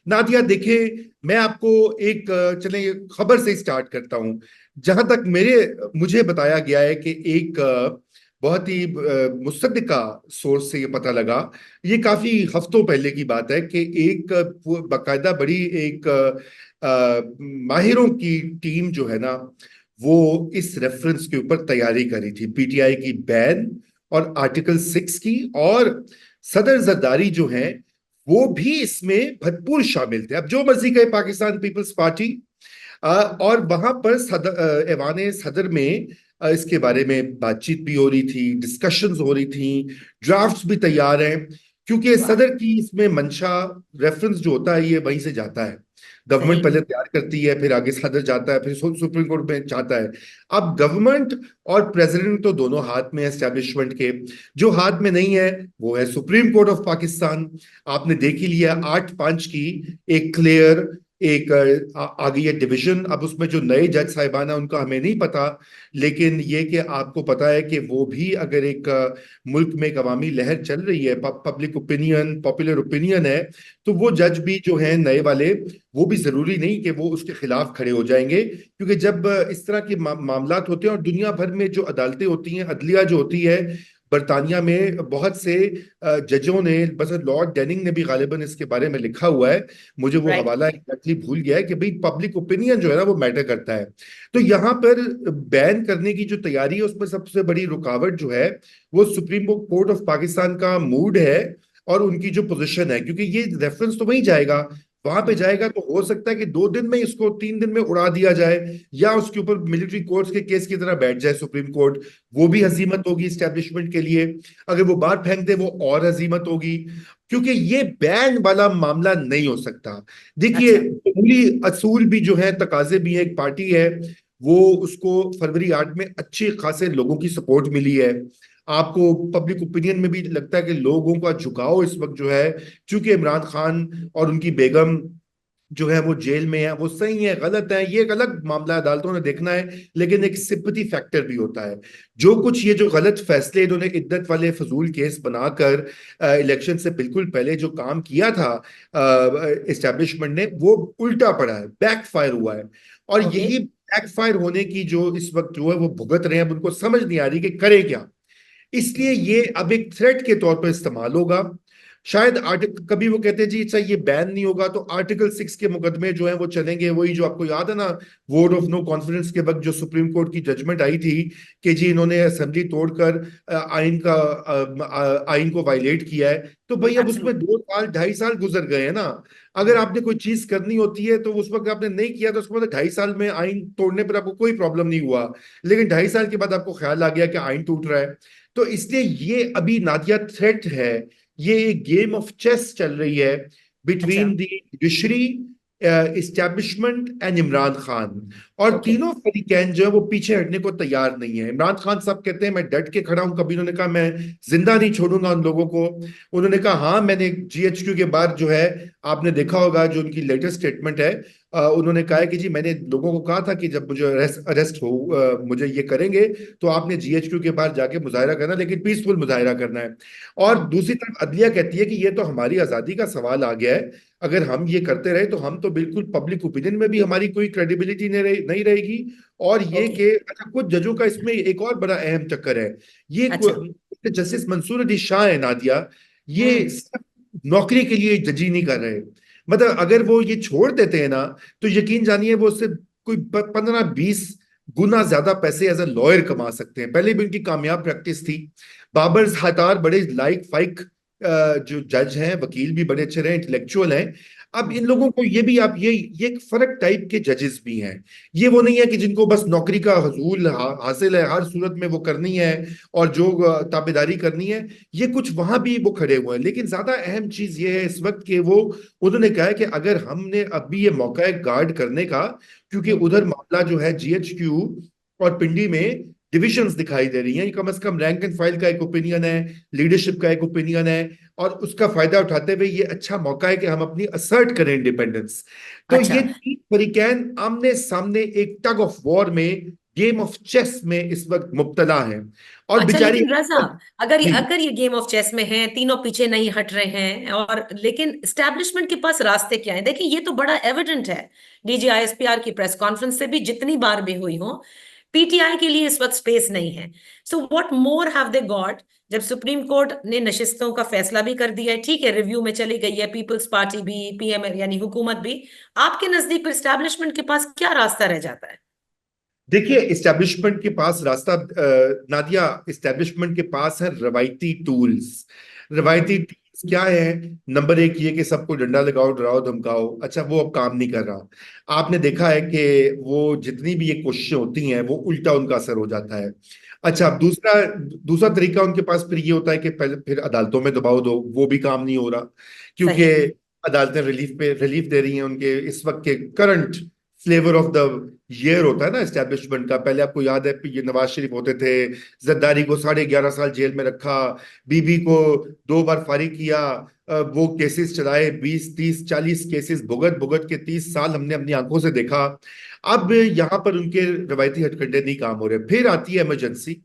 नादिया देखे, मैं आपको एक चले खबर से स्टार्ट करता हूं। जहां तक मेरे मुझे बताया गया है कि एक बहुत ही मुसद्दिका सोर्स से ये पता लगा। ये काफी हफ्तों पहले की बात है कि एक बाकायदा बड़ी एक माहिरों की टीम जो है ना, वो इस रेफरेंस के ऊपर तैयारी करी थी, पीटीआई की बैन और आर्टिकल 6 की। और सदर जरदारी जो है वो भी इसमें भरपूर शामिल थे। अब जो मर्जी कहे पाकिस्तान पीपल्स पार्टी, और वहां पर सदर ऐवान सदर में इसके बारे में बातचीत भी हो रही थी, डिस्कशंस हो रही थी, ड्राफ्ट्स भी तैयार हैं। क्योंकि वाह। सदर की इसमें मंशा, रेफरेंस जो होता है ये वहीं से जाता है। गवर्नमेंट सही पहले में। तैयार करती है, फिर आगे सदर जाता है, फिर सुप्रीम कोर्ट में जाता है। अब गवर्नमेंट और प्रेसिडेंट तो दोनों हाथ में है एस्टेब्लिशमेंट के। जो हाथ में नहीं है वो है सुप्रीम कोर्ट ऑफ पाकिस्तान। आपने देख ही लिया 8-5 की एक क्लियर एक आ गई है डिवीजन। अब उसमें जो नए जज साहिबान है उनका हमें नहीं पता, लेकिन ये कि आपको पता है कि वो भी अगर एक मुल्क में एक अवामी लहर चल रही है, पब्लिक ओपिनियन, पॉपुलर ओपिनियन है, तो वो जज भी जो है नए वाले, वो भी जरूरी नहीं कि वो उसके खिलाफ खड़े हो जाएंगे। क्योंकि जब इस तरह के मामलात होते हैं, और दुनिया भर में जो अदालतें होती हैं, अदलिया जो होती है, बरतानिया में बहुत से जजों ने, बस लॉर्ड डेनिंग ने भी गालिबन इसके बारे में लिखा हुआ है। मुझे वो राइट। हवाला एग्जैक्टली भूल गया है कि भाई पब्लिक ओपिनियन जो है ना वो मैटर करता है। तो यहाँ पर बैन करने की जो तैयारी है उसमें सबसे बड़ी रुकावट जो है वो सुप्रीम कोर्ट ऑफ पाकिस्तान का मूड है और उनकी जो पोजीशन है। क्योंकि ये रेफरेंस तो वहीं जाएगा, वहां पे हम्म। जाएगा, तो हो सकता है कि 2 दिन में इसको 3 दिन में उड़ा दिया जाए, या उसके ऊपर मिलिट्री कोर्ट्स के केस की तरह बैठ जाए सुप्रीम कोर्ट। वो भी हजीमत होगी इस्टेब्लिशमेंट के लिए। अगर वो बाहर फेंक दे वो और हजीमत होगी। क्योंकि ये बैन वाला मामला नहीं हो सकता। देखिए, अच्छा। मामूली असूल भी जो है, तकाजे भी है, एक पार्टी है, वो उसको फरवरी 8 में अच्छे खासे लोगों की सपोर्ट मिली है। आपको पब्लिक ओपिनियन में भी लगता है कि लोगों का झुकाव इस वक्त जो है, चूंकि इमरान खान और उनकी बेगम जो है वो जेल में है, वो सही है गलत है ये एक अलग मामला है, अदालतों ने देखना है। लेकिन एक सिंपैथी फैक्टर भी होता है। जो कुछ ये जो गलत फैसले इन्होंने इद्दत वाले फजूल केस बनाकर इलेक्शन से बिल्कुल पहले जो काम किया था इस्टेब्लिशमेंट ने, वो उल्टा पड़ा है, बैकफायर हुआ है। और ओके। यही बैकफायर होने की जो इस वक्त जो है वो भुगत रहे हैं, अब उनको समझ नहीं आ रही कि करें क्या। इसलिए ये अब एक थ्रेट के तौर पर इस्तेमाल होगा। शायद आर्टिकल, कभी वो कहते हैं जी अच्छा ये बैन नहीं होगा तो आर्टिकल 6 के मुकदमे जो हैं वो चलेंगे। वही जो आपको याद है ना, वोट ऑफ नो कॉन्फिडेंस के वक्त जो सुप्रीम कोर्ट की जजमेंट आई थी कि जी इन्होंने असेंबली तोड़कर आइन को वायलेट किया है। तो भाई अब उसमें एब्सोल्युटली। 2 साल 2.5 साल गुजर गए हैं ना। अगर आपने कोई चीज करनी होती है तो उस वक्त आपने नहीं किया, तो उसके बाद 2.5 साल में आइन तोड़ने पर आपको कोई प्रॉब्लम नहीं हुआ। लेकिन 2.5 साल के बाद आपको ख्याल आ गया कि आइन टूट रहा है। तो इसलिए ये अभी नादिया थ्रेट है। ये एक गेम ऑफ चेस चल रही है अच्छा। Between the judiciary, establishment and Imran Khan. और ओके। तीनों फरीकैन जो है वो पीछे हटने को तैयार नहीं है। इमरान खान साहब कहते हैं मैं डट के खड़ा हूं, कभी उन्होंने कहा मैं जिंदा नहीं छोड़ूंगा उन लोगों को। उन्होंने कहा हाँ मैंने जीएचक्यू के बाद जो है, आपने देखा होगा जो उनकी लेटेस्ट स्टेटमेंट है, उन्होंने कहा है कि जी मैंने लोगों को कहा था कि जब मुझे अरेस्ट हो, मुझे ये करेंगे, तो आपने जीएचक्यू के बाहर जाके मुजाहरा करना, लेकिन पीसफुल मुजाहरा करना है। और हम्म। दूसरी तरफ अदलिया कहती है कि ये तो हमारी आजादी का सवाल आ गया है। अगर हम ये करते रहे तो हम तो बिल्कुल पब्लिक ओपिनियन में भी हमारी कोई क्रेडिबिलिटी नहीं रहेगी। और ये ओके। कि अच्छा, कुछ जजों का इसमें एक और बड़ा अहम चक्कर है। ये अच्छा। जस्टिस मंसूर अली शाह है नादिया, ये हम्म। सिर्फ नौकरी के लिए जजी नहीं कर रहे। मतलब अगर वो ये छोड़ देते हैं ना, तो यकीन जानिए वो उससे कोई 15-20 गुना ज्यादा पैसे एज अ लॉयर कमा सकते हैं। पहले भी उनकी कामयाब प्रैक्टिस थी। बाबर हतार बड़े लाइक फाइक जो जज हैं, वकील भी बड़े अच्छे रहे, इंटेलेक्चुअल हैं। अब इन हम्म। लोगों को ये भी आप ये एक फर्क टाइप के जजेस भी हैं। ये वो नहीं है कि जिनको बस नौकरी का हजूल हासिल है, हर सूरत में वो करनी है और जो ताबेदारी करनी है, ये कुछ वहां भी वो खड़े हुए हैं। लेकिन ज्यादा अहम चीज ये है इस वक्त के वो, उन्होंने कहा है कि अगर हमने अभी ये मौका है गार्ड करने का, क्योंकि हम्म। उधर मामला जो है जीएचक्यू और पिंडी में डिविजन्स दिखाई दे रही हैं। कम से कम रैंक एंड फाइल का एक ओपिनियन है, लीडरशिप का एक ओपिनियन है, और उसका फायदा उठाते हुए ये अच्छा मौका है कि हम अपनी असर्ट करें इंडिपेंडेंस। तो अच्छा। ये तीन फरीकैन आमने सामने एक टग ऑफ वॉर में गेम ऑफ चेस में इस वक्त मुब्तला हैं और अच्छा, बेचारी। लेकिन रजा, अगर जी अगर ये गेम ऑफ चेस में है, तीनों पीछे नहीं हट रहे हैं, और लेकिन एस्टेब्लिशमेंट के पास रास्ते क्या हैं? देखिए, ये तो बड़ा एविडेंट है। डीजीआईएसपीआर की प्रेस कॉन्फ्रेंस से भी जितनी बार भी हुई हो, पीटीआई के लिए इस वक्त स्पेस नहीं है। So what more have they got? जब सुप्रीम कोर्ट ने नशिस्तों का फैसला भी कर दिया है, ठीक है, रिव्यू में चली गई है, पीपल्स पार्टी भी, पीएम यानी हुकूमत भी, आपके नजदीक एस्टेब्लिशमेंट के पास क्या रास्ता रह जाता है? देखिए, इस्टेब्लिशमेंट के पास रास्ता, नादिया, इस्टेब्लिशमेंट के पास है रवायती टूल्स। रवायती टूल्स क्या है? नंबर एक ये कि सबको डंडा लगाओ, डराओ, धमकाओ। अच्छा, वो अब काम नहीं कर रहा। आपने देखा है कि वो जितनी भी ये कोशिशें होती हैं वो उल्टा उनका असर हो जाता है। अच्छा, अब दूसरा दूसरा तरीका उनके पास फिर ये होता है कि पहले फिर अदालतों में दबाव दो, वो भी काम नहीं हो रहा, क्योंकि सही। अदालतें रिलीफ दे रही हैं उनके इस वक्त के current flavour of the year होता है ना एस्टेब्लिशमेंट का। पहले आपको याद है ये नवाज शरीफ होते थे, जरदारी को 11.5 साल जेल में रखा, बीबी को 2 बार फारिग किया, वो केसेस चलाए, 20 30 40 केसेस भुगत भुगत के 30 साल हमने अपनी आंखों से देखा। अब यहाँ पर उनके रवायती हथकंडे नहीं काम हो रहे। फिर आती है इमरजेंसी,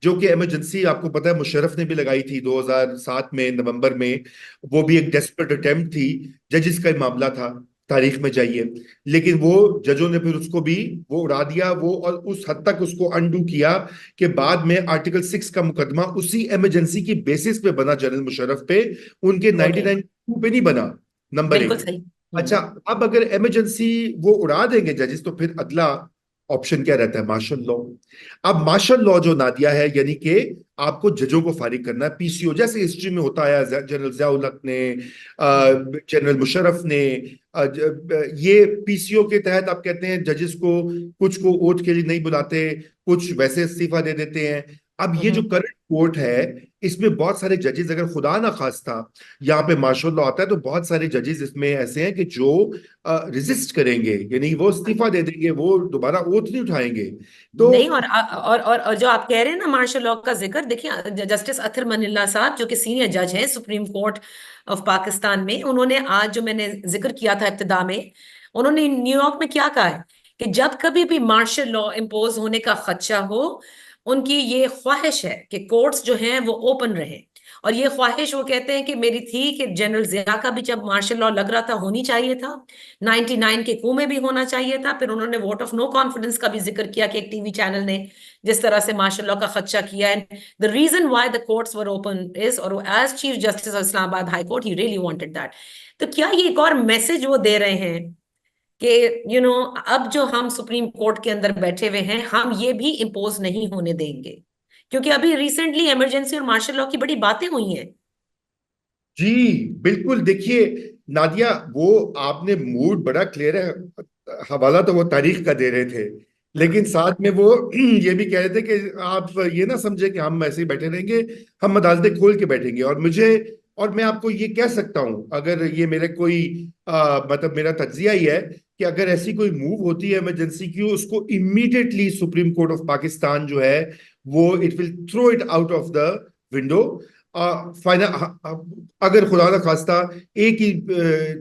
जो कि इमरजेंसी आपको पता है मुशर्रफ ने भी लगाई थी 2007 में नवंबर में। वो भी एक डेस्परेट अटेम्प्ट थी, जजिस का ही मामला था, तारीख में जाइए। लेकिन वो जजों ने फिर उसको भी वो उड़ा दिया वो, और उस हद तक उसको अनडू किया कि बाद में आर्टिकल 6 का मुकदमा उसी इमरजेंसी की बेसिस पे बना जनरल मुशर्रफ पे, उनके ओके। 99 पे नहीं बना। नंबर बिल्कुल एक। सही। अच्छा, अब अगर इमरजेंसी वो उड़ा देंगे जजिस, तो फिर अगला ऑप्शन क्या रहता है? Martial law. अब मार्शल लॉ जो नादिया है, यानी कि आपको जजों को फारिग करना है, पीसीओ, जैसे हिस्ट्री में होता आया, जनरल जियाउल हक ने, जनरल मुशर्रफ ने, ये पीसीओ के तहत आप कहते हैं जजेस को, कुछ को ओथ के लिए नहीं बुलाते, कुछ वैसे इस्तीफा दे देते हैं। अब ये जो हम्म। करंट कोर्ट है, इसमें बहुत सारे जजेस, अगर खुदा ना खास्ता यहाँ पे मार्शल लॉ आता है, तो बहुत सारे जजेस इसमें ऐसे हैं कि जो रिजिस्ट करेंगे, यानी वो इस्तीफा दे देंगे, वो दोबारा ओथ नहीं उठाएंगे। तो नहीं, और जो आप कह रहे हैं ना मार्शल लॉ का जिक्र, देखिए जस्टिस अतर मनिल्ला साहब, जो कि सीनियर जज हैं सुप्रीम कोर्ट ऑफ पाकिस्तान में, उन्होंने आज जो मैंने जिक्र किया था इब्तिदा में, उन्होंने न्यूयॉर्क में क्या कहा है कि जब कभी भी मार्शल लॉ इम्पोज होने का खदशा हो, उनकी ये ख्वाहिश है कि कोर्ट्स जो हैं वो ओपन रहें। और ये ख्वाहिश वो कहते हैं कि मेरी थी कि जनरल जिया का भी जब मार्शल लॉ लग रहा था होनी चाहिए था, 99 के कू में भी होना चाहिए था। फिर उन्होंने वोट ऑफ नो कॉन्फिडेंस का भी जिक्र किया कि एक टीवी चैनल ने जिस तरह से मार्शल लॉ का खदशा किया है, the reason why the courts were open is, और as chief justice of Islamabad high court he really wanted that. तो क्या ये एक और मैसेज वो दे रहे हैं कि अब जो हम सुप्रीम कोर्ट के अंदर बैठे हुए हैं, हम ये भी इम्पोज नहीं होने देंगे? क्योंकि अभी रिसेंटली इमरजेंसी और मार्शल लॉ की बड़ी बातें हुई हैं। जी बिल्कुल, देखिए नादिया, वो आपने मूड बड़ा क्लियर है। हवाला तो वो तारीख का दे रहे थे, लेकिन साथ में वो ये भी कह रहे थे कि आप ये ना समझे कि हम ऐसे ही बैठे रहेंगे, हम अदालतें खोल के बैठेंगे। और मैं आपको ये कह सकता हूं, अगर ये मेरे कोई मतलब मेरा तज्जिया ही है कि अगर ऐसी कोई मूव होती है इमरजेंसी की, उसको immediately Supreme Court of Pakistan जो है वो it will throw it out of the window. Final, अगर खुदा ना खास्ता एक ही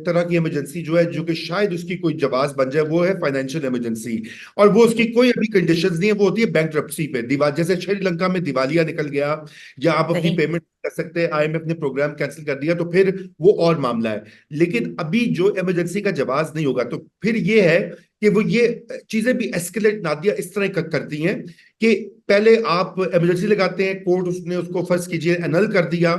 तरह की इमरजेंसी जो है, जो कि शायद उसकी कोई जवाब बन जाए, वो है फाइनेंशियल इमरजेंसी। और वो उसकी कोई अभी कंडीशंस नहीं है, वो होती है बैंक्रप्सी पे, दीवार, जैसे श्रीलंका में दिवालिया निकल गया, या आप अपनी सही। पेमेंट कर सकते हैं, आईएमएफ ने प्रोग्राम कैंसिल कर दिया, तो फिर वो और मामला है। लेकिन अभी जो इमरजेंसी का जवाब नहीं होगा, तो फिर ये है कि वो ये चीजें भी एस्केलेट, नादिया, इस तरह करती हैं कि पहले आप इमरजेंसी लगाते हैं, कोर्ट उसने उसको फर्ज कीजिए एनल कर दिया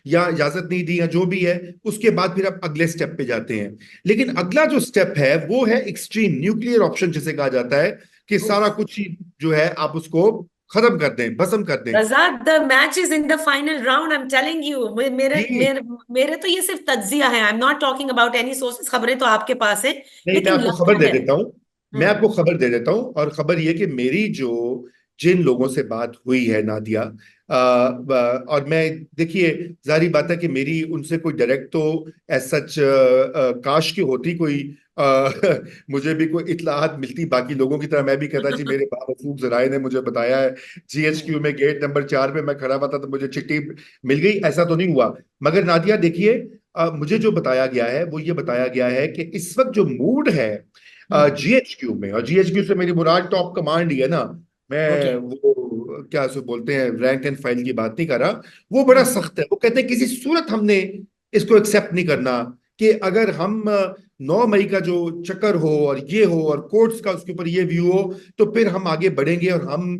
या इजाजत नहीं दी या जो भी है, उसके बाद फिर आप अगले स्टेप पे जाते हैं। लेकिन अगला जो स्टेप है वो है एक्सट्रीम न्यूक्लियर ऑप्शन, जिसे कहा जाता है कि सारा कुछ ही जो है आप उसको खत्म कर दें, भस्म कर दें। Raza, the match is in the final round, I am telling you. मेरे जी मेरे मेरे तो ये सिर्फ तज्जिया है, I am not talking about any sources, खबरें तो आपके पास है, नहीं, मैं लेकिन आपको खबर लगता दे है। देता हूं। मैं हम्म। आपको खबर दे देता हूं, और खबर ये कि मेरी जो जिन लोगों से बात हुई है नादिया, और मैं, देखिए, जारी बात है कि मेरी उनसे कोई डायरेक्ट तो एज सच काश की होती कोई, मुझे भी कोई इत्तलाहत मिलती बाकी लोगों की तरह, मैं भी कहता जी मेरे बावसूख जराए ने मुझे बताया है, जीएचक्यू में गेट नंबर 4 पे मैं खड़ा हुआ था तो मुझे चिट्ठी मिल गई, ऐसा तो नहीं हुआ। मगर नादिया देखिए, मुझे जो बताया गया है वो ये बताया गया है कि इस वक्त जो मूड है हम्म। जीएचक्यू में, और जीएचक्यू से मेरी मुराद टॉप कमांड ही है ना, ओके। मैं वो क्या सो बोलते हैं रैंक एंड फाइल की बात नहीं कर रहा। वो बड़ा सख्त है। वो कहते हैं किसी सूरत हमने इसको एक्सेप्ट नहीं करना कि अगर हम 9 मई का जो चक्कर हो और ये हो और कोर्ट्स का उसके ऊपर ये व्यू हो तो फिर हम आगे बढ़ेंगे और हम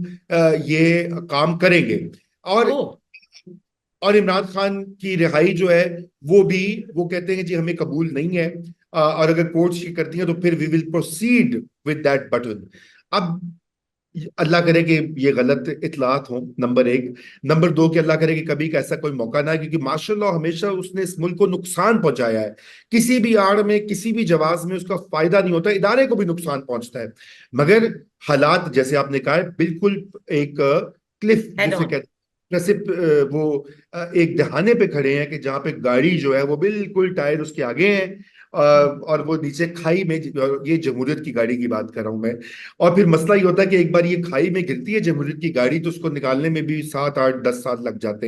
ये काम करेंगे। और ओ। इमरान खान की रिहाई जो है वो भी, वो कहते हैं जी हमें कबूल नहीं है, और अगर कोर्ट्स की करती हैं तो फिर we will proceed with that button. अब अल्लाह करे कि ये गलत इतलात हो, नंबर एक। नंबर दो कि अल्लाह करे कि कभी का ऐसा कोई मौका ना आए, क्योंकि माशाल्लाह हमेशा उसने इस मुल्क को नुकसान पहुंचाया है। किसी भी आड़ में किसी भी जवाब में उसका फायदा नहीं होता, इदारे को भी नुकसान पहुंचता है। मगर हालात जैसे आपने कहा है बिल्कुल एक क्लिफ हेड जिसे ऑन। कहते हैं, प्रेसिप वो एक दहाने पे खड़े हैं कि जहां पे गाड़ी जो है वो बिल्कुल टायर उसके आगे हैं, और वो नीचे खाई में, ये जमहूरियत की गाड़ी की बात कर रहा हूं मैं। और फिर मसला ये होता है कि एक बार ये खाई में गिरती है जमहूरियत की गाड़ी तो उसको निकालने में भी 7 8 10 साल लग जाते हैं।